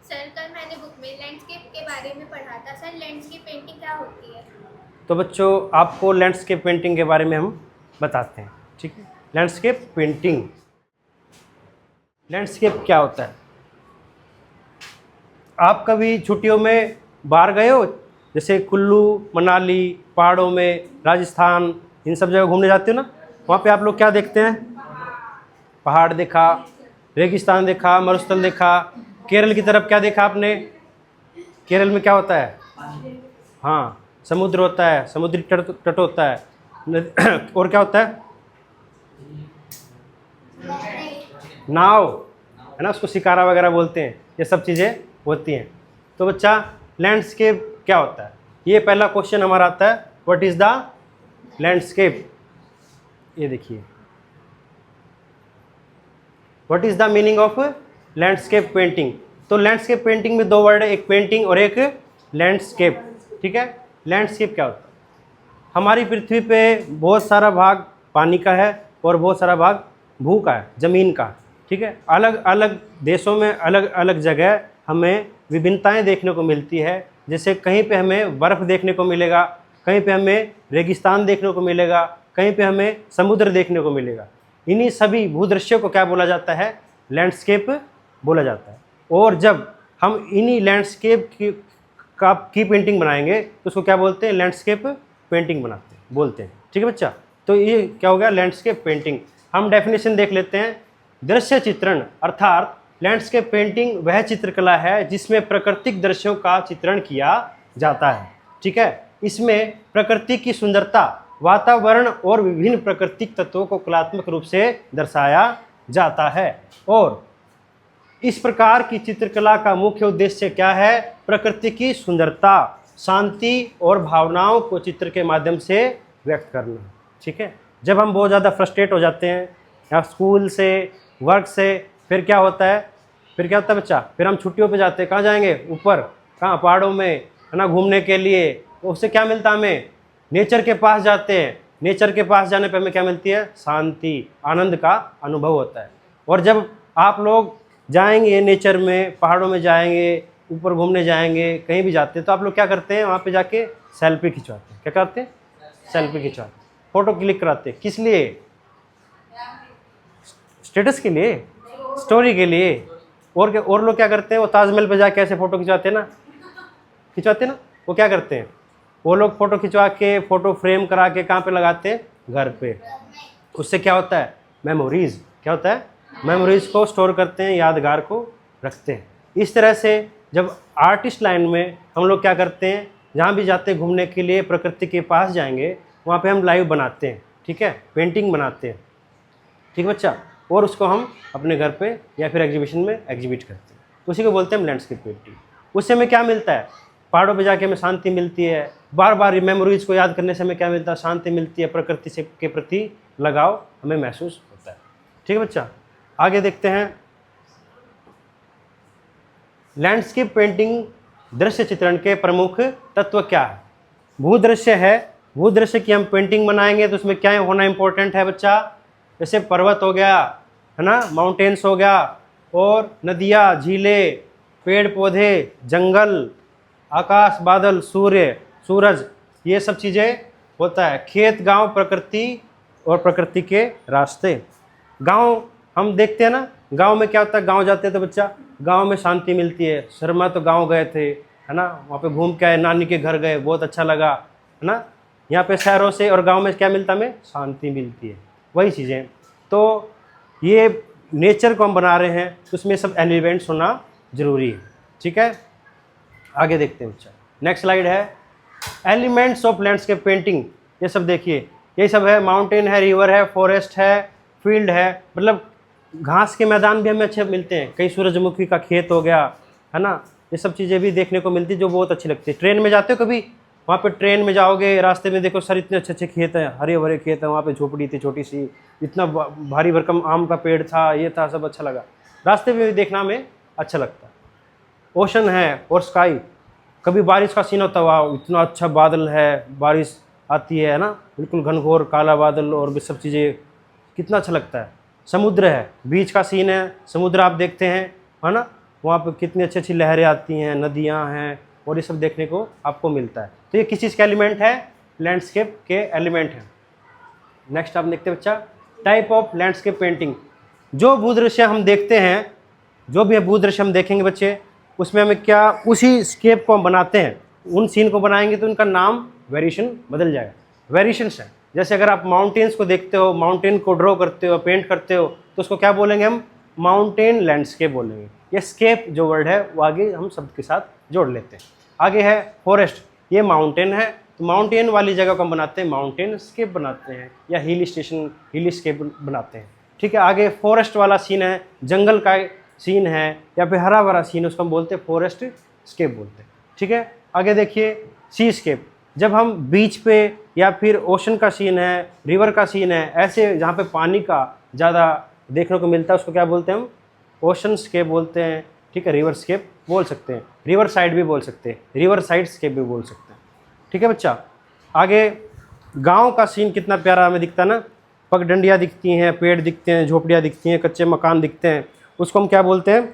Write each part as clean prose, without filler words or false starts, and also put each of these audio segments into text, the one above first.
Sir कल मैंने book में लैंडस्केप के बारे में पढ़ा था। सर लैंडस्केप पेंटिंग क्या होती है? तो बच्चों आपको लैंडस्केप पेंटिंग के बारे में हम बताते हैं, ठीक है। लैंडस्केप पेंटिंग, लैंडस्केप क्या होता है? आप कभी छुट्टियों में बाहर गए हो? जैसे कुल्लू, मनाली, पहाड़ों में, राजस्थान, इन सब जगह घूमने जाते हो ना, वहाँ पे आप लोग क्या देखते हैं? पहाड़ देखा, रेगिस्तान देखा, मरुस्थल देखा। केरल की तरफ क्या देखा आपने? केरल में क्या होता है? हाँ, समुद्र होता है, समुद्री तट तट होता है। और क्या होता है? नाव, है ना, उसको शिकारा वगैरह बोलते हैं। ये सब चीज़ें होती हैं। तो बच्चा लैंडस्केप क्या होता है? ये पहला क्वेश्चन हमारा आता है, व्हाट इज़ द लैंडस्केप। ये देखिए, what is the meaning of landscape painting. तो लैंडस्केप पेंटिंग में दो वर्ड है, एक पेंटिंग और एक लैंडस्केप, ठीक है। लैंडस्केप क्या होता है? हमारी पृथ्वी पे बहुत सारा भाग पानी का है और बहुत सारा भाग भू का है, ज़मीन का, ठीक है। अलग अलग देशों में अलग अलग जगह हमें विभिन्नताएं देखने को मिलती है। जैसे कहीं पे हमें बर्फ़ देखने को मिलेगा, कहीं पे हमें रेगिस्तान देखने को मिलेगा, कहीं पे हमें समुद्र देखने को मिलेगा। इन्हीं सभी भूदृश्यों को क्या बोला जाता है? लैंडस्केप बोला जाता है। और जब हम इन्हीं लैंडस्केप की पेंटिंग बनाएंगे तो उसको क्या बोलते हैं? लैंडस्केप पेंटिंग बनाते हैं, बोलते हैं, ठीक है बच्चा। तो ये क्या हो गया? Landscape painting. हम डेफिनेशन देख लेते हैं। दृश्य चित्रण अर्थात लैंडस्केप पेंटिंग वह चित्रकला है जिसमें प्राकृतिक दृश्यों का चित्रण किया जाता है, ठीक है। इसमें प्रकृति की सुंदरता, वातावरण और विभिन्न प्राकृतिक तत्वों को कलात्मक रूप से दर्शाया जाता है। और इस प्रकार की चित्रकला का मुख्य उद्देश्य क्या है? प्रकृति की सुंदरता, शांति और भावनाओं को चित्र के माध्यम से व्यक्त करना, ठीक है। जब हम बहुत ज़्यादा फ्रस्ट्रेट हो जाते हैं या स्कूल से, वर्क से, फिर क्या होता है? फिर क्या होता है बच्चा? फिर हम छुट्टियों पे जाते हैं। कहाँ जाएंगे? ऊपर, कहाँ? पहाड़ों में, है ना, घूमने के लिए। तो उससे क्या मिलता है हमें? नेचर के पास जाते हैं। नेचर के पास जाने पर हमें क्या मिलती है? शांति, आनंद का अनुभव होता है। और जब आप लोग जाएंगे नेचर में, पहाड़ों में जाएंगे, ऊपर घूमने जाएंगे, कहीं भी जाते हैं, तो आप लोग क्या करते हैं? वहाँ पे जाके सेल्फी खिंचवाते हैं। क्या करते हैं? सेल्फी खिंचवाते हैं, फोटो क्लिक कराते हैं। किस लिए? स्टेटस के लिए, स्टोरी के लिए। और क्या? और लोग क्या करते हैं? वो ताजमहल पे जाके ऐसे फोटो खिंचवाते हैं ना, खिंचवाते हैं ना। वो क्या करते हैं? वो लोग फोटो खिंचवा के, फोटो फ्रेम करा के कहाँ पे लगाते हैं? घर पे। उससे क्या होता है? मेमोरीज। क्या होता है? मेमोरीज को स्टोर करते हैं, यादगार को रखते हैं। इस तरह से जब आर्टिस्ट लाइन में हम लोग क्या करते हैं? जहाँ भी जाते हैं घूमने के लिए, प्रकृति के पास जाएंगे, वहाँ पे हम लाइव बनाते हैं, ठीक है, पेंटिंग बनाते हैं, ठीक है बच्चा। और उसको हम अपने घर पे या फिर एग्जीबिशन में एग्जिबिट करते हैं। तो उसी को बोलते हैं हम लैंडस्केप पेंटिंग। उससे हमें क्या मिलता है? पहाड़ों पे जाके हमें शांति मिलती है। बार बार मेमोरीज को याद करने से हमें क्या मिलता है? शांति मिलती है। प्रकृति से के प्रति लगाव हमें महसूस होता है, ठीक है बच्चा। आगे देखते हैं। लैंडस्केप पेंटिंग दृश्य चित्रण के प्रमुख तत्व क्या है? भूदृश्य है। भूदृश्य की हम पेंटिंग बनाएंगे तो उसमें क्या होना इंपॉर्टेंट है बच्चा? जैसे पर्वत हो गया, है ना, माउंटेन्स हो गया, और नदियाँ, झीलें, पेड़ पौधे, जंगल, आकाश, बादल, सूर्य, सूरज, ये सब चीज़ें होता है। खेत, गांव, प्रकृति और प्रकृति के रास्ते। गांव हम देखते हैं ना, गांव में क्या होता है? गांव जाते हैं तो बच्चा गांव में शांति मिलती है। शर्मा तो गांव गए थे, है ना, वहाँ पे घूम के आए, नानी के घर गए, बहुत अच्छा लगा, है ना। यहाँ पे शहरों से और गांव में क्या मिलता है? हमें शांति मिलती है, वही चीज़ें। तो ये नेचर को हम बना रहे हैं तो उसमें सब एलिमेंट्स होना ज़रूरी है, ठीक है। आगे देखते हैं बच्चा, नेक्स्ट स्लाइड है एलिमेंट्स ऑफ लैंडस्केप पेंटिंग। ये सब देखिए, ये सब है, माउंटेन है, रिवर है, फॉरेस्ट है, फील्ड है, मतलब घास के मैदान भी हमें अच्छे मिलते हैं। कई सूरजमुखी का खेत हो गया, है ना, ये सब चीज़ें भी देखने को मिलती है जो बहुत अच्छी लगती है। ट्रेन में जाते हो कभी? वहाँ पे ट्रेन में जाओगे, रास्ते में देखो सर इतने अच्छे अच्छे खेत हैं, हरे भरे खेत हैं, वहाँ पे झोपड़ी थी छोटी सी, इतना भारी भरकम आम का पेड़ था, ये था, सब अच्छा लगा। रास्ते में भी देखना में अच्छा लगता है। ओशन है और स्काई, कभी बारिश का सीन होता हुआ, इतना अच्छा बादल है, बारिश आती है ना, बिल्कुल घनघोर काला बादल, और भी सब चीज़ें, कितना अच्छा लगता है। समुद्र है, बीच का सीन है, समुद्र आप देखते हैं, है ना, वहाँ पर कितनी अच्छी अच्छी लहरें आती हैं, नदियाँ हैं, और ये सब देखने को आपको मिलता है। तो ये किस चीज़ का एलिमेंट है? लैंडस्केप के एलिमेंट हैं। नेक्स्ट आप देखते हैं बच्चा, टाइप ऑफ लैंडस्केप पेंटिंग। जो भूदृश्य हम देखते हैं, जो भी भूदृश्य हम देखेंगे बच्चे, उसमें हमें क्या, उसी स्केप को हम बनाते हैं, उन सीन को बनाएंगे तो उनका नाम वेरिएशन बदल जाएगा। वेरिएशंस है, जैसे अगर आप माउंटेन्स को देखते हो, माउंटेन को ड्रॉ करते हो, पेंट करते हो, तो उसको क्या बोलेंगे हम? माउंटेन लैंडस्केप बोलेंगे। ये स्केप जो वर्ड है वो आगे हम शब्द के साथ जोड़ लेते हैं। आगे है फॉरेस्ट, ये माउंटेन है, तो माउंटेन वाली जगह को हम बनाते हैं माउंटेन स्केप बनाते हैं, या हिल स्टेशन हिल स्केप बनाते हैं। ठीक है, आगे फॉरेस्ट वाला सीन है, जंगल का सीन है या फिर हरा भरा सीन, उसको हम बोलते हैं फॉरेस्ट स्केप बोलते हैं। ठीक है, आगे देखिए सी स्केप, जब हम बीच पे या फिर ओशन का सीन है, रिवर का सीन है, ऐसे जहाँ पे पानी का ज़्यादा देखने को मिलता है, उसको क्या बोलते हैं हम? ओशन स्केप बोलते हैं। ठीक है, रिवर स्केप बोल सकते हैं, रिवर साइड भी बोल सकते हैं, रिवर साइड स्केप भी बोल सकते हैं। ठीक है बच्चा, आगे गांव का सीन कितना प्यारा हमें दिखता है ना, पगडंडियाँ दिखती हैं, पेड़ दिखते हैं, झोपड़ियाँ दिखती हैं, कच्चे मकान दिखते हैं, उसको हम क्या बोलते हैं?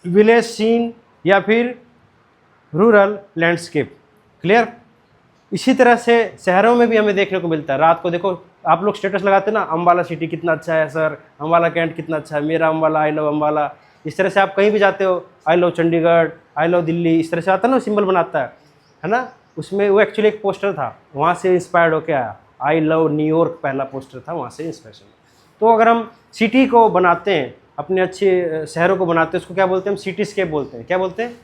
विलेज सीन या फिर रूरल लैंडस्केप। क्लियर? इसी तरह से शहरों में भी हमें देखने को मिलता है। रात को देखो, आप लोग स्टेटस लगाते हैं ना, अम्बाला सिटी कितना अच्छा है सर, अम्बाला कैंट कितना अच्छा है, मेरा अम्बाला, आई लव अम्बाला। इस तरह से आप कहीं भी जाते हो, I love Chandigarh, I love Delhi, इस तरह से आता है ना, सिंबल बनाता है ना। उसमें वो एक्चुअली एक पोस्टर था, वहाँ से इंस्पायर्ड होकर आया। आई लव न्यूयॉर्क पहला पोस्टर था, वहाँ से इंस्पिरेशन। तो अगर हम सिटी को बनाते हैं, अपने अच्छे शहरों को बनाते हैं, उसको क्या बोलते हैं? हम सिटी स्केप बोलते हैं। क्या बोलते हैं?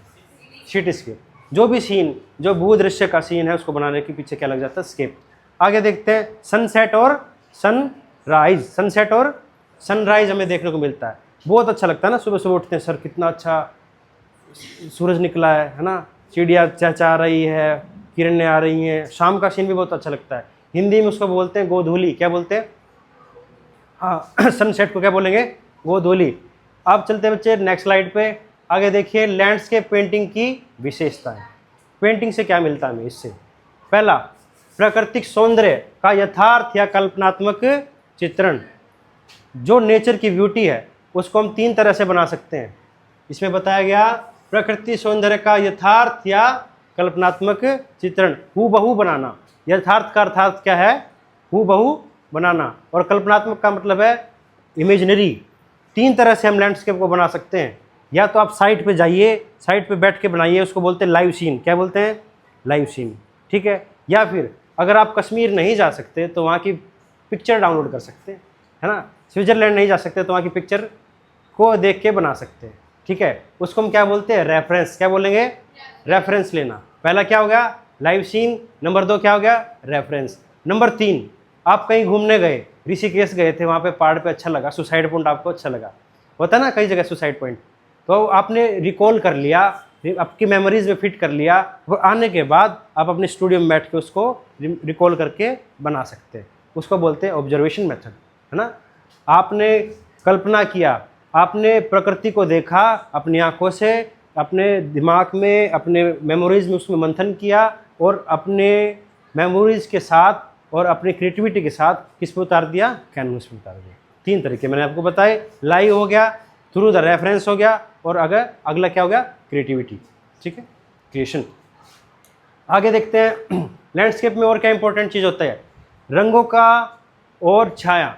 Cityscape. जो भी सीन, जो भूदृश्य का सीन है, उसको बनाने के पीछे क्या लग जाता है? स्केप। आगे देखते हैं सनसेट और सनराइज। सनसेट और सनराइज हमें देखने को मिलता है, बहुत अच्छा लगता है ना। सुबह सुबह उठते हैं, सर कितना अच्छा सूरज निकला है ना, चिड़िया चहचहा रही है, किरणें आ रही हैं, शाम का सीन भी बहुत अच्छा लगता है। हिंदी में उसको बोलते हैं गोधूली। क्या बोलते हैं? हाँ, सनसेट को क्या बोलेंगे? गोधूली। अब चलते हैं बच्चे नेक्स्ट स्लाइड पे। आगे देखिए लैंडस्केप पेंटिंग की विशेषताएं। पेंटिंग से क्या मिलता है हमें इससे? पहला, प्राकृतिक सौंदर्य का यथार्थ या कल्पनात्मक चित्रण। जो नेचर की ब्यूटी है उसको हम 3 तरह से बना सकते हैं। इसमें बताया गया प्रकृति सौंदर्य का यथार्थ या कल्पनात्मक चित्रण, हूबहू बनाना। यथार्थ का अर्थात क्या है? हूबहू बनाना। और कल्पनात्मक का मतलब है इमेजिनरी। 3 तरह से हम लैंडस्केप को बना सकते हैं। या तो आप साइट पे जाइए, साइट पे बैठ के बनाइए, उसको बोलते हैं लाइव सीन। क्या बोलते हैं? Live scene. ठीक है, या फिर अगर आप कश्मीर नहीं जा सकते तो वहाँ की पिक्चर डाउनलोड कर सकते हैं, है ना। स्विट्ज़रलैंड नहीं जा सकते तो वहाँ की पिक्चर को देख के बना सकते हैं। ठीक है, उसको हम क्या बोलते हैं? रेफरेंस। क्या बोलेंगे? रेफरेंस लेना। पहला क्या हो गया? Live scene. नंबर 2 क्या हो गया? रेफरेंस। नंबर 3, आप कहीं घूमने गए, ऋषिकेश गए थे, वहाँ पे पहाड़ पे अच्छा लगा, सुसाइड पॉइंट आपको अच्छा लगा, होता है ना कई जगह सुसाइड पॉइंट, तो आपने रिकॉल कर लिया, आपकी मेमोरीज में फिट कर लिया, वो आने के बाद आप अपने स्टूडियो में बैठ के उसको रिकॉल करके बना सकते हैं। उसको बोलते हैं ऑब्जर्वेशन मेथड, है ना। आपने कल्पना किया, आपने प्रकृति को देखा अपनी आंखों से, अपने दिमाग में, अपने मेमोरीज में उसमें मंथन किया, और अपने मेमोरीज के साथ और अपनी क्रिएटिविटी के साथ किस पे उतार दिया? कैनवस पे उतार दिया। 3 तरीके मैंने आपको बताए। लाइव हो गया, थ्रू द रेफरेंस हो गया, और अगर अगला क्या हो गया? क्रिएटिविटी। ठीक है, क्रिएशन। आगे देखते हैं लैंडस्केप में और क्या इंपॉर्टेंट चीज़ होता है? रंगों का और छाया,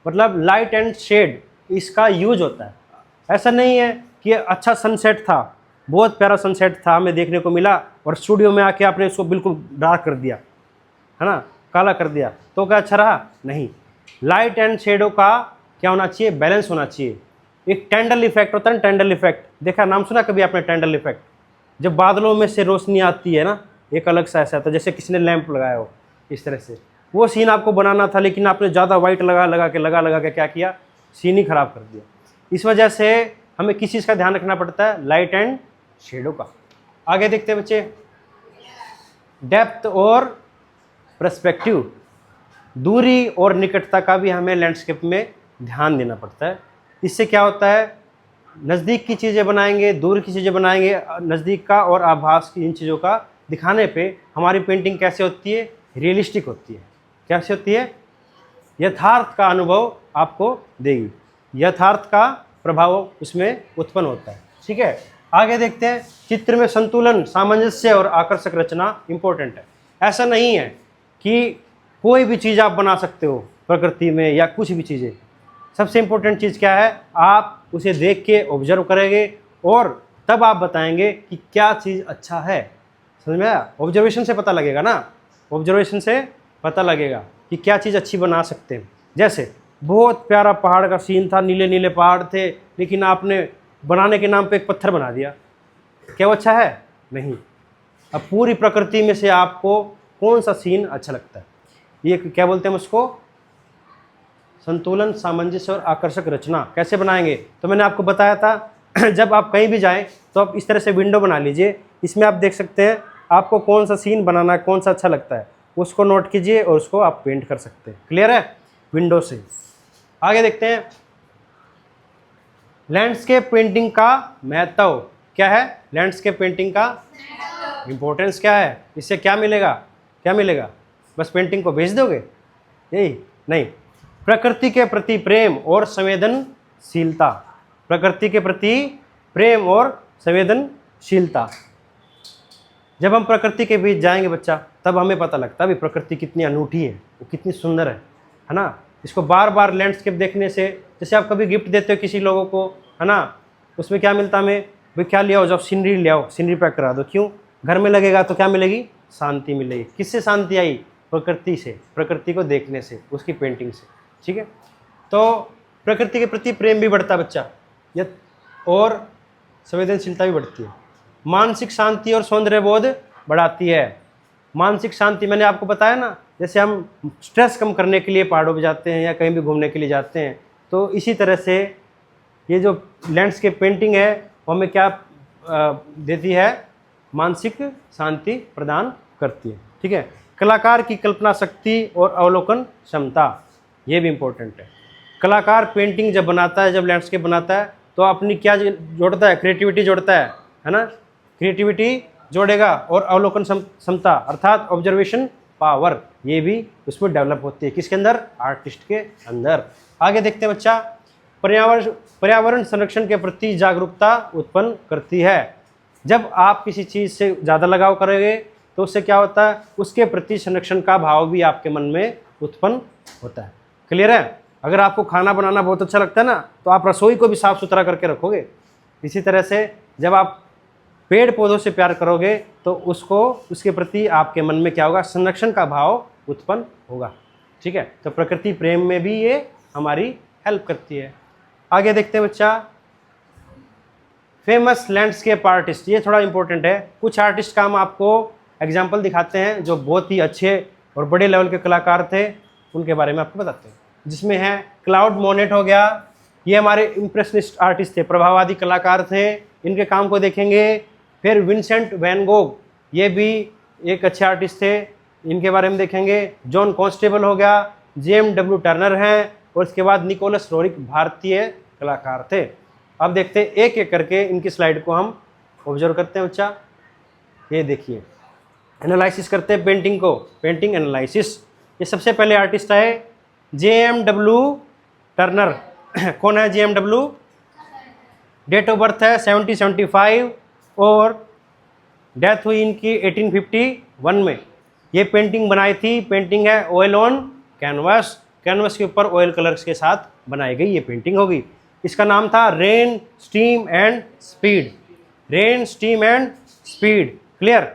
मतलब लाइट एंड शेड, इसका यूज होता है। ऐसा नहीं है कि अच्छा सनसेट था, बहुत प्यारा सनसेट था, हमें देखने को मिला, और स्टूडियो में आके आपने उसको बिल्कुल डार्क कर दिया, है ना, काला कर दिया, तो क्या अच्छा रहा? नहीं। लाइट एंड शेडो का क्या होना चाहिए? बैलेंस होना चाहिए। एक टेंडल इफेक्ट होता है ना, टेंडल इफेक्ट, देखा, नाम सुना कभी आपने टेंडल इफेक्ट? जब बादलों में से रोशनी आती है ना, एक अलग सा ऐसा आता है, जैसे किसी ने लैंप लगाया हो, इस तरह से। वो सीन आपको बनाना था, लेकिन आपने ज़्यादा वाइट लगा के क्या किया? सीन ही खराब कर दिया। इस वजह से हमें किस चीज़ का ध्यान रखना पड़ता है? लाइट एंड शेडो का। आगे देखते हैं बच्चे, डेप्थ और पर्सपेक्टिव, दूरी और निकटता का भी हमें लैंडस्केप में ध्यान देना पड़ता है। इससे क्या होता है? नज़दीक की चीज़ें बनाएंगे, दूर की चीज़ें बनाएंगे, नज़दीक का और आभास की इन चीज़ों का दिखाने पे हमारी पेंटिंग कैसे होती है? रियलिस्टिक होती है। कैसे होती है? यथार्थ का अनुभव आपको देगी, यथार्थ का प्रभाव उसमें उत्पन्न होता है। ठीक है। आगे देखते हैं, चित्र में संतुलन, सामंजस्य और आकर्षक रचना इंपॉर्टेंट है। ऐसा नहीं है कि कोई भी चीज़ आप बना सकते हो प्रकृति में या कुछ भी चीज़ें। सबसे इम्पोर्टेंट चीज़ क्या है, आप उसे देख के ऑब्जर्व करेंगे और तब आप बताएंगे कि क्या चीज़ अच्छा है। समझ में आया? ऑब्जर्वेशन से पता लगेगा ना, ऑब्जर्वेशन से पता लगेगा कि क्या चीज़ अच्छी बना सकते हैं। जैसे बहुत प्यारा पहाड़ का सीन था, नीले नीले पहाड़ थे, लेकिन आपने बनाने के नाम पे एक पत्थर बना दिया, क्या वो अच्छा है? नहीं। अब पूरी प्रकृति में से आपको कौन सा सीन अच्छा लगता है? ये क्या बोलते हैं उसको? संतुलन, सामंजस्य और आकर्षक रचना। कैसे बनाएंगे? तो मैंने आपको बताया था जब आप कहीं भी जाएं तो आप इस तरह से विंडो बना लीजिए, इसमें आप देख सकते हैं आपको कौन सा सीन बनाना है, कौन सा अच्छा लगता है, उसको नोट कीजिए और उसको आप पेंट कर सकते हैं। क्लियर है? विंडो से आगे देखते हैं, लैंडस्केप पेंटिंग का महत्व क्या है? लैंडस्केप पेंटिंग का इम्पोर्टेंस क्या है? इससे क्या मिलेगा? क्या मिलेगा? बस पेंटिंग को भेज दोगे? यही नहीं, प्रकृति के प्रति प्रेम और संवेदनशीलता। प्रकृति के प्रति प्रेम और संवेदनशीलता। जब हम प्रकृति के बीच जाएंगे बच्चा, तब हमें पता लगता है भी प्रकृति कितनी अनूठी है, वो कितनी सुंदर है ना। इसको बार बार लैंडस्केप देखने से, जैसे आप कभी गिफ्ट देते हो किसी लोगों को, है ना, उसमें क्या मिलता है हमें? भाई क्या ले आओ, जब सीनरी ले आओ, सीनरी पैक करा दो। क्यों? घर में लगेगा तो क्या मिलेगी? शांति मिलेगी। किससे शांति आई? प्रकृति से, प्रकृति को देखने से, उसकी पेंटिंग से। ठीक है, तो प्रकृति के प्रति प्रेम भी बढ़ता है बच्चा, और संवेदनशीलता भी बढ़ती है। मानसिक शांति और सौंदर्य बोध बढ़ाती है। मानसिक शांति मैंने आपको बताया ना, जैसे हम स्ट्रेस कम करने के लिए पहाड़ों पे जाते हैं या कहीं भी घूमने के लिए जाते हैं, तो इसी तरह से ये जो लैंडस्केप पेंटिंग है वो हमें क्या देती है? मानसिक शांति प्रदान करती है। ठीक है, कलाकार की कल्पना शक्ति और अवलोकन क्षमता, ये भी इम्पोर्टेंट है। कलाकार पेंटिंग जब बनाता है, जब लैंडस्केप बनाता है, तो अपनी क्या जोड़ता है? क्रिएटिविटी जोड़ता है ना। क्रिएटिविटी जोड़ेगा और अवलोकन क्षमता अर्थात ऑब्जर्वेशन पावर, ये भी उसमें डेवलप होती है। किसके अंदर? आर्टिस्ट के अंदर। आगे देखते हैं बच्चा, पर्यावरण संरक्षण के प्रति जागरूकता उत्पन्न करती है। जब आप किसी चीज़ से ज़्यादा लगाव करोगे तो उससे क्या होता है? उसके प्रति संरक्षण का भाव भी आपके मन में उत्पन्न होता है। क्लियर है? अगर आपको खाना बनाना बहुत अच्छा लगता है ना, तो आप रसोई को भी साफ सुथरा करके रखोगे। इसी तरह से जब आप पेड़ पौधों से प्यार करोगे तो उसको, उसके प्रति आपके मन में क्या होगा? संरक्षण का भाव उत्पन्न होगा। ठीक है, तो प्रकृति प्रेम में भी ये हमारी हेल्प करती है। आगे देखते हैं बच्चा, फेमस लैंडस्केप आर्टिस्ट, ये थोड़ा इंपॉर्टेंट है। कुछ आर्टिस्ट का हम आपको एग्जाम्पल दिखाते हैं जो बहुत ही अच्छे और बड़े लेवल के कलाकार थे, उनके बारे में आपको बताते हैं। जिसमें है क्लाउड मोनेट हो गया, ये हमारे इम्प्रेशनिस्ट आर्टिस्ट थे, प्रभाववादी कलाकार थे, इनके काम को देखेंगे। फिर विंसेंट वैन गोग, ये भी एक अच्छे आर्टिस्ट थे, इनके बारे में देखेंगे। जॉन कॉन्स्टेबल हो गया, JMW टर्नर हैं, और इसके बाद निकोलस रोरिक भारतीय कलाकार थे। अब देखते हैं एक एक करके इनकी स्लाइड को हम ऑब्जर्व करते हैं बच्चा। ये देखिए, एनालिसिस करते हैं पेंटिंग को, पेंटिंग एनालिसिस। ये सबसे पहले आर्टिस्ट आए JMW टर्नर। कौन है JMW? डेट ऑफ बर्थ है 1775 और डेथ हुई इनकी 1851 में। ये पेंटिंग बनाई थी, पेंटिंग है ऑयल ऑन कैनवस, कैनवस के ऊपर ऑयल कलर्स के साथ बनाई गई ये पेंटिंग होगी। इसका नाम था rain, steam and speed. Rain, steam and speed. Clear?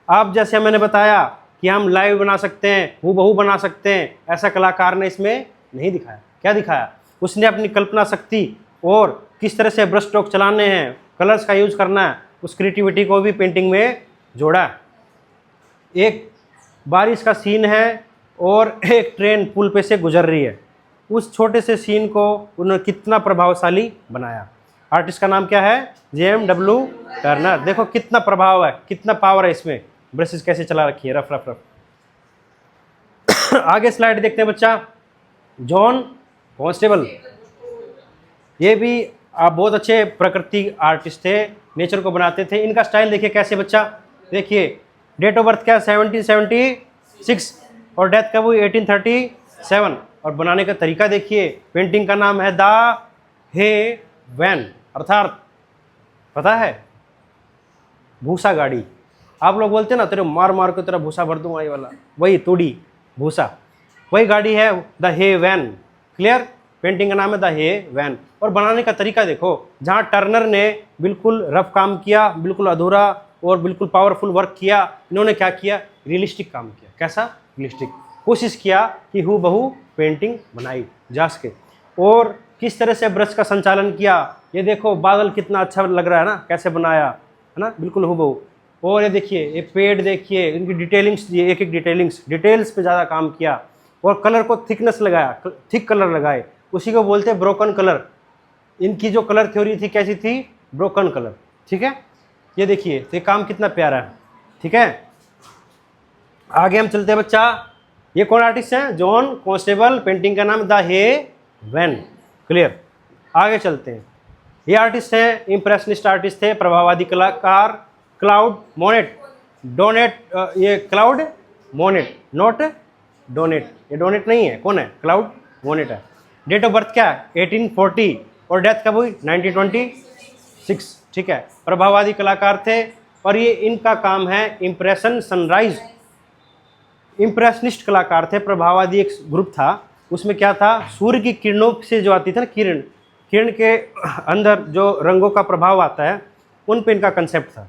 अब जैसे मैंने बताया कि हम लाइव बना सकते हैं, हूबहू बना सकते हैं, ऐसा कलाकार ने इसमें नहीं दिखाया। क्या दिखाया? उसने अपनी कल्पना शक्ति और किस तरह से ब्रश स्ट्रोक चलाने हैं, कलर्स का यूज करना है, उस क्रिएटिविटी को भी पेंटिंग में जोड़ा। एक बारिश का सीन है और एक ट्रेन पुल पे से गुजर रही है, उस छोटे से सीन को उन्होंने कितना प्रभावशाली बनाया। आर्टिस्ट का नाम क्या है? JMW Turner. देखो कितना प्रभाव है, कितना पावर है इसमें, ब्रशेस कैसे चला रखी है, रफ रफ रफ। आगे स्लाइड देखते हैं बच्चा, जॉन कॉन्स्टेबल। ये भी आप बहुत अच्छे प्रकृति आर्टिस्ट थे, नेचर को बनाते थे। इनका स्टाइल देखिए कैसे बच्चा, देखिए डेट ऑफ बर्थ क्या है 1776 और डेथ कब हुई 1837। और बनाने का तरीका देखिए, पेंटिंग का नाम है द हे वैन, अर्थात पता है? भूसा गाड़ी। आप लोग बोलते हैं ना तेरे मार मार के तेरा भूसा भर दूंगा, ये वाला वही तूड़ी भूसा, वही गाड़ी है the hay wain. Clear? Painting का नाम है द हे वैन। और बनाने का तरीका देखो, जहाँ टर्नर ने बिल्कुल रफ काम किया, बिल्कुल अधूरा और बिल्कुल पावरफुल वर्क किया, इन्होंने क्या किया? रियलिस्टिक काम किया। कैसा? रियलिस्टिक। कोशिश किया कि हूबहू पेंटिंग बनाई जा सके। और किस तरह से ब्रश का संचालन किया, ये देखो बादल कितना अच्छा लग रहा है ना, कैसे बनाया है ना, बिल्कुल हूबहू। और ये देखिए, ये पेड़ देखिए, इनकी डिटेलिंग्स, ये एक एक डिटेल्स पे ज़्यादा काम किया। और कलर को थिकनेस लगाया, थिक कलर लगाए, उसी को बोलते हैं ब्रोकन कलर। इनकी जो कलर थ्योरी थी कैसी थी? Broken colour. ठीक है, ये देखिए, तो ये काम कितना प्यारा है। ठीक है, आगे हम चलते हैं बच्चा। ये कौन आर्टिस्ट हैं? John constable. पेंटिंग का नाम द हे वैन। क्लियर? आगे चलते हैं। ये आर्टिस्ट हैं, इम्प्रेशनिस्ट आर्टिस्ट थे, प्रभाववादी कलाकार क्लाउड मोनेट। डोनेट, ये क्लाउड मोनेट, नोट डोनेट, ये डोनेट नहीं है, कौन है? क्लाउड मोनेट है। डेट ऑफ बर्थ क्या है? 1840। और डेथ कब हुई? 1926। ठीक है, प्रभाववादी कलाकार थे। और ये इनका काम है इम्प्रेशन सनराइज। इम्प्रेशनिस्ट कलाकार थे, प्रभाववादी एक ग्रुप था, उसमें क्या था? सूर्य की किरणों से जो आती थी ना, किरण के अंदर जो रंगों का प्रभाव आता है, उन पे इनका कंसेप्ट था।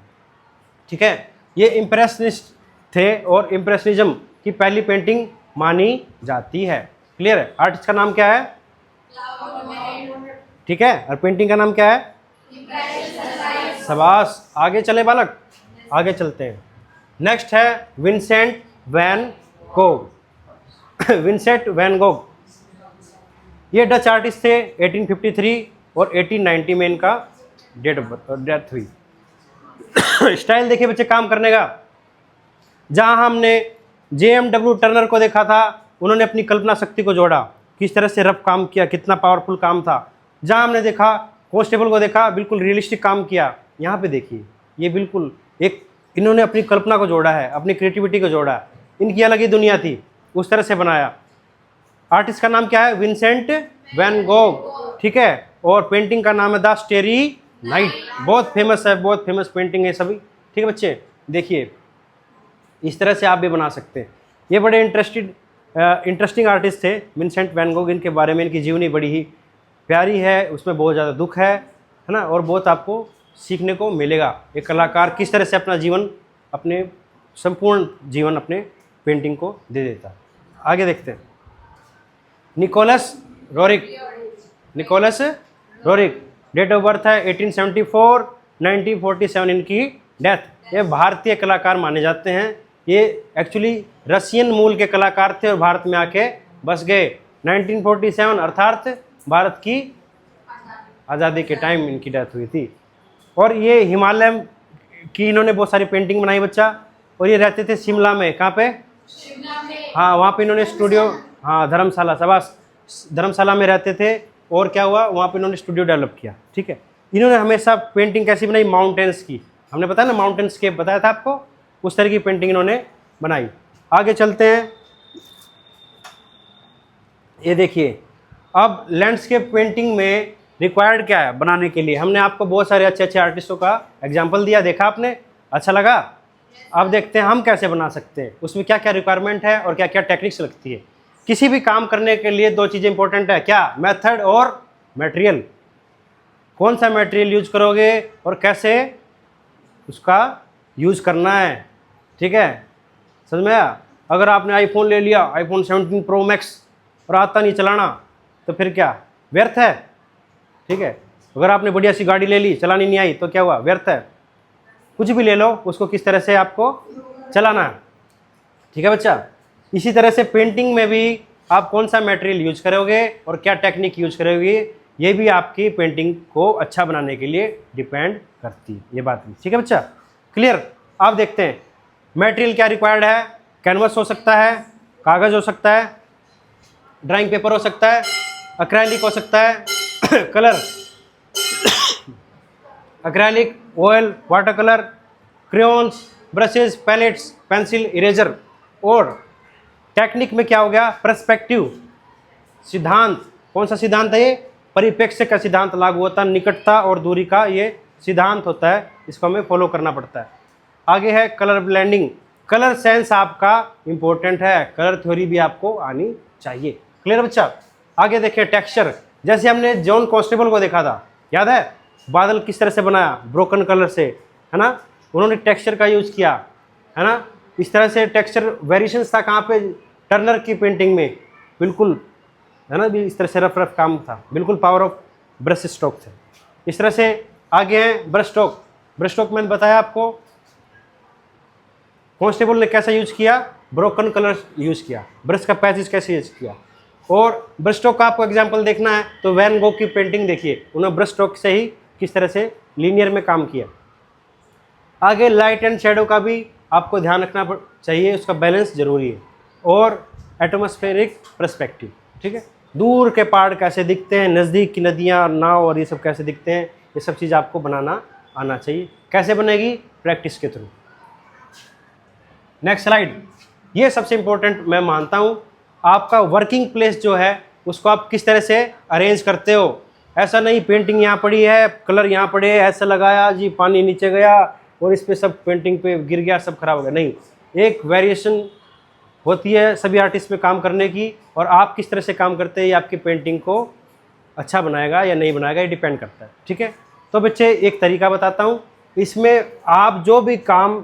ठीक है, ये इम्प्रेशनिस्ट थे और इम्प्रेशनिज्म की पहली पेंटिंग मानी जाती है। क्लियर है? आर्टिस्ट का नाम क्या है? ठीक है, और पेंटिंग का नाम क्या है? शाबाश। आगे चले बालक, आगे चलते हैं। नेक्स्ट है Vincent van Gogh. Vincent van Gogh, ये डच आर्टिस्ट थे। 1853 और 1890 में इनका डेथ हुई। स्टाइल देखिए बच्चे काम करने का। जहां हमने JMW टर्नर को देखा था, उन्होंने अपनी कल्पना शक्ति को जोड़ा, किस तरह से रफ काम किया, कितना पावरफुल काम था। जहां हमने देखा कॉन्स्टेबल को देखा, बिल्कुल रियलिस्टिक काम किया। यहाँ पे देखिए, ये बिल्कुल एक, इन्होंने अपनी कल्पना को जोड़ा है, अपनी क्रिएटिविटी को जोड़ा है, इनकी अलग ही दुनिया थी, उस तरह से बनाया। आर्टिस्ट का नाम क्या है? Vincent van Gogh. ठीक है, और पेंटिंग का नाम है द स्टेरी नाइट। बहुत फेमस है, बहुत फेमस पेंटिंग है सभी। ठीक है बच्चे, देखिए इस तरह से आप भी बना सकते हैं। ये बड़े इंटरेस्टिंग आर्टिस्ट थे विंसेंट वैन गोग। इनके बारे में, इनकी जीवनी बड़ी ही प्यारी है, उसमें बहुत ज़्यादा दुख है ना, और बहुत आपको सीखने को मिलेगा। एक कलाकार किस तरह से अपना जीवन, अपने संपूर्ण जीवन अपने पेंटिंग को दे देता है। आगे देखते हैं। Nicholas Roerich. Nicholas Roerich, date of birth है 1874, 1947 इनकी डेथ। ये भारतीय कलाकार माने जाते हैं। ये एक्चुअली रशियन मूल के कलाकार थे और भारत में आके बस गए 1947, अर्थात भारत की आज़ादी के टाइम इनकी डेथ हुई थी। और ये हिमालय की इन्होंने बहुत सारी पेंटिंग बनाई बच्चा। और ये रहते थे शिमला में। कहाँ पे? हाँ, वहाँ पे इन्होंने स्टूडियो, हाँ धर्मशाला, शाबाश, धर्मशाला में रहते थे। और क्या हुआ, वहाँ पे इन्होंने स्टूडियो डेवलप किया। ठीक है, इन्होंने हमेशा पेंटिंग कैसी बनाई? माउंटेन्स की। हमने बताया ना, माउंटेन्स के बताया था आपको, उस तरह की पेंटिंग इन्होंने बनाई। आगे चलते हैं। ये देखिए, अब लैंडस्केप पेंटिंग में रिक्वायर्ड क्या है बनाने के लिए? हमने आपको बहुत सारे अच्छे अच्छे आर्टिस्टों का एग्जाम्पल दिया, देखा आपने, अच्छा लगा? अब देखते हैं हम कैसे बना सकते हैं, उसमें क्या क्या रिक्वायरमेंट है और क्या क्या टेक्निक्स लगती है। किसी भी काम करने के लिए दो चीज़ें इंपॉर्टेंट है, क्या? मेथड और मटेरियल। कौन सा मटेरियल यूज करोगे और कैसे उसका यूज करना है। ठीक है, समझ में आया? अगर आपने आईफोन ले लिया, आईफोन 17 प्रो मैक्स, और आता नहीं चलाना, तो फिर क्या? व्यर्थ है। ठीक है, अगर आपने बढ़िया सी गाड़ी ले ली, चलानी नहीं आई, तो क्या हुआ? व्यर्थ है। कुछ भी ले लो, उसको किस तरह से आपको चलाना है। ठीक है बच्चा, इसी तरह से पेंटिंग में भी आप कौन सा मटेरियल यूज करोगे और क्या टेक्निक यूज करोगे, ये भी आपकी पेंटिंग को अच्छा बनाने के लिए डिपेंड करती है, ये बात भी। ठीक है बच्चा, क्लियर? आप देखते हैं मटेरियल क्या रिक्वायर्ड है। कैनवस हो सकता है, कागज़ हो सकता है, ड्राइंग पेपर हो सकता है, एक्रेलिक हो सकता है, colour acrylic, oil, water colour, crayons, brushes, palettes, pencil, eraser. और टेक्निक में क्या हो गया? पर्सपेक्टिव, सिद्धांत। कौन सा सिद्धांत है ये? परिप्रेक्ष्य का सिद्धांत लागू होता है, निकटता और दूरी का ये सिद्धांत होता है, इसको हमें फॉलो करना पड़ता है। आगे है कलर ब्लेंडिंग। कलर सेंस आपका इंपॉर्टेंट है, कलर थ्योरी भी आपको आनी चाहिए। क्लियर बच्चा? आगे देखिए टेक्सचर। जैसे हमने जॉन कॉन्स्टेबल को देखा था, याद है? बादल किस तरह से बनाया, ब्रोकन कलर से, है ना? उन्होंने टेक्सचर का यूज किया, है ना? इस तरह से टेक्सचर वेरिएशंस था कहाँ पे, टर्नर की पेंटिंग में, बिल्कुल, है ना? भी इस तरह से रफ रफ काम था, बिल्कुल पावर ऑफ ब्रश स्ट्रोक थे। इस तरह से आगे हैं ब्रश स्ट्रोक। ब्रश स्ट्रोक मैंने बताया आपको, कॉन्स्टेबल ने कैसा यूज किया, ब्रोकन कलर यूज किया, ब्रश का पैचेज कैसे यूज किया। और ब्रश स्ट्रोक का आपको एग्जांपल देखना है तो वैन गॉग की पेंटिंग देखिए, उन्होंने ब्रश स्ट्रोक से ही किस तरह से लीनियर में काम किया। आगे लाइट एंड शेडो का भी आपको ध्यान रखना चाहिए, उसका बैलेंस जरूरी है। और एटमॉस्फेरिक पर्सपेक्टिव, ठीक है, दूर के पहाड़ कैसे दिखते हैं, नज़दीक की नदियाँ, नाव और ये सब कैसे दिखते हैं, ये सब चीज़ आपको बनाना आना चाहिए। कैसे बनेगी? प्रैक्टिस के थ्रू। Next slide. ये सबसे इम्पोर्टेंट मैं मानता हूँ, आपका वर्किंग प्लेस जो है उसको आप किस तरह से अरेंज करते हो। ऐसा नहीं पेंटिंग यहाँ पड़ी है, कलर यहाँ पड़े, ऐसा लगाया जी, पानी नीचे गया और इस पे सब पेंटिंग पे गिर गया, सब खराब हो गया। नहीं, एक वेरिएशन होती है सभी आर्टिस्ट में काम करने की, और आप किस तरह से काम करते हैं ये आपकी पेंटिंग को अच्छा बनाएगा या नहीं बनाएगा, ये डिपेंड करता है। ठीक है, तो बच्चे एक तरीका बताता हूँ, इसमें आप जो भी काम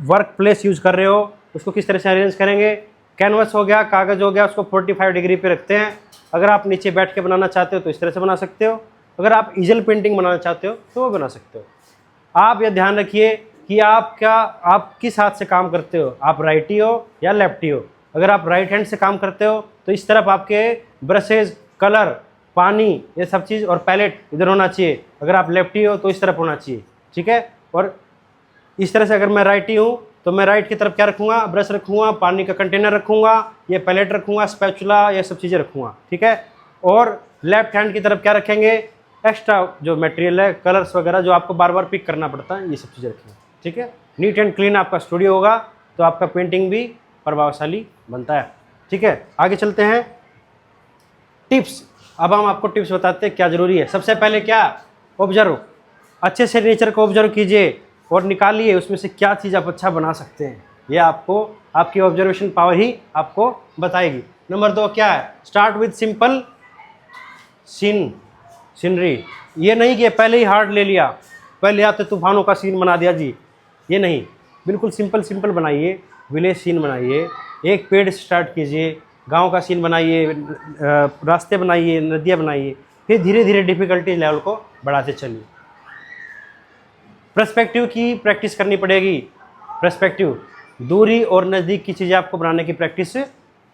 वर्क प्लेस यूज़ कर रहे हो उसको किस तरह से अरेंज करेंगे। कैनवस हो गया, कागज़ हो गया, उसको 45 डिग्री पे रखते हैं। अगर आप नीचे बैठ के बनाना चाहते हो तो इस तरह से बना सकते हो, अगर आप इजल पेंटिंग बनाना चाहते हो तो वो बना सकते हो। आप ये ध्यान रखिए कि आप किस हाथ से काम करते हो, आप राइटी हो या लेफ्टी हो। अगर आप राइट हैंड से काम करते हो तो इस तरफ आपके ब्रशेज, कलर, पानी, ये सब चीज़ और पैलेट इधर होना चाहिए। अगर आप लेफ्टी हो तो इस तरफ होना चाहिए, ठीक है। और इस तरह से अगर मैं राइटी हूँ तो मैं राइट की तरफ क्या रखूँगा, ब्रश रखूँगा, पानी का कंटेनर रखूँगा, ये पैलेट रखूँगा, स्पैचुला, ये सब चीज़ें रखूँगा, ठीक है। और लेफ्ट हैंड की तरफ क्या रखेंगे, एक्स्ट्रा जो मटेरियल है, कलर्स वगैरह जो आपको बार बार पिक करना पड़ता है, ये सब चीज़ें रखेंगे, ठीक है। नीट एंड क्लीन आपका स्टूडियो होगा तो आपका पेंटिंग भी प्रभावशाली बनता है, ठीक है। आगे चलते हैं, टिप्स। अब हम आपको टिप्स बताते हैं क्या ज़रूरी है। सबसे पहले क्या, ऑब्जर्व, अच्छे से नेचर को ऑब्जर्व कीजिए और निकालिए उसमें से क्या चीज़ आप अच्छा बना सकते हैं। ये आपको आपकी ऑब्जर्वेशन पावर ही आपको बताएगी। नंबर 2 क्या है, स्टार्ट विद सिंपल सीनरी। ये नहीं कि पहले ही हार्ड ले लिया, पहले आते तूफानों का सीन बना दिया जी, ये नहीं, बिल्कुल सिंपल बनाइए। विलेज सीन बनाइए, एक पेड़ से स्टार्ट कीजिए, गांव का सीन बनाइए, रास्ते बनाइए, नदियाँ बनाइए, फिर धीरे धीरे डिफ़िकल्टी लेवल को बढ़ाते चलिए। पर्सपेक्टिव की प्रैक्टिस करनी पड़ेगी। पर्सपेक्टिव, दूरी और नज़दीक की चीज़ें आपको बनाने की प्रैक्टिस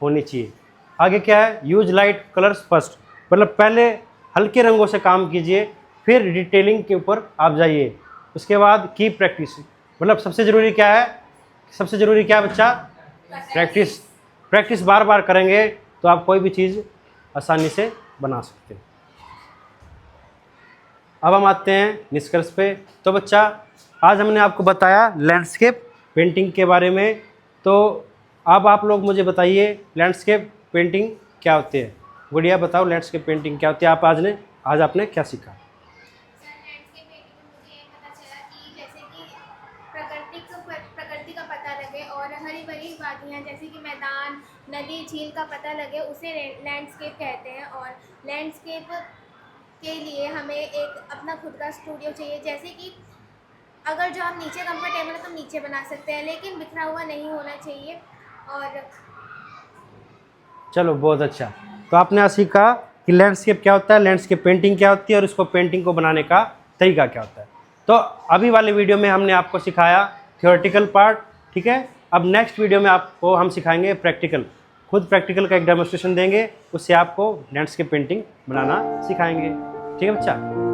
होनी चाहिए। आगे क्या है, यूज लाइट कलर्स फर्स्ट, मतलब पहले हल्के रंगों से काम कीजिए, फिर डिटेलिंग के ऊपर आप जाइए। उसके बाद की प्रैक्टिस, मतलब सबसे ज़रूरी क्या है, सबसे ज़रूरी क्या है बच्चा, प्रैक्टिस। प्रैक्टिस बार बार करेंगे तो आप कोई भी चीज़ आसानी से बना सकते हैं। अब हम आते हैं निष्कर्ष पे। तो बच्चा, आज हमने आपको बताया लैंडस्केप पेंटिंग के बारे में। तो अब आप लोग मुझे बताइए लैंडस्केप पेंटिंग क्या होती है। गुड़िया बताओ लैंडस्केप पेंटिंग क्या होती है, आज आपने क्या सीखा। लैंडस्केप पेंटिंग में मुझे ये पता चला कि जैसे कि प्रकृति का पता लगे और हरी भरी वादियाँ जैसे कि मैदान, नदी, झील का पता लगे, उसे लैंडस्केप कहते हैं। और लैंडस्केप के लिए हमें एक अपना खुद का स्टूडियो चाहिए। जैसे कि अगर जो आप नीचे कंफर्टेबल है तो नीचे बना सकते हैं, लेकिन बिखरा हुआ नहीं होना चाहिए। और चलो बहुत अच्छा। तो आपने आज सीखा कि लैंडस्केप क्या होता है, लैंडस्केप पेंटिंग क्या होती है और उसको पेंटिंग को बनाने का तरीका क्या होता है। तो अभी वाले वीडियो में हमने आपको सिखाया थियोरेटिकल पार्ट, ठीक है। अब नेक्स्ट वीडियो में आपको हम सिखाएंगे प्रैक्टिकल, खुद प्रैक्टिकल का एक डेमोन्स्ट्रेशन देंगे, उससे आपको लैंडस्केप पेंटिंग बनाना सिखाएंगे, ठीक है बच्चा।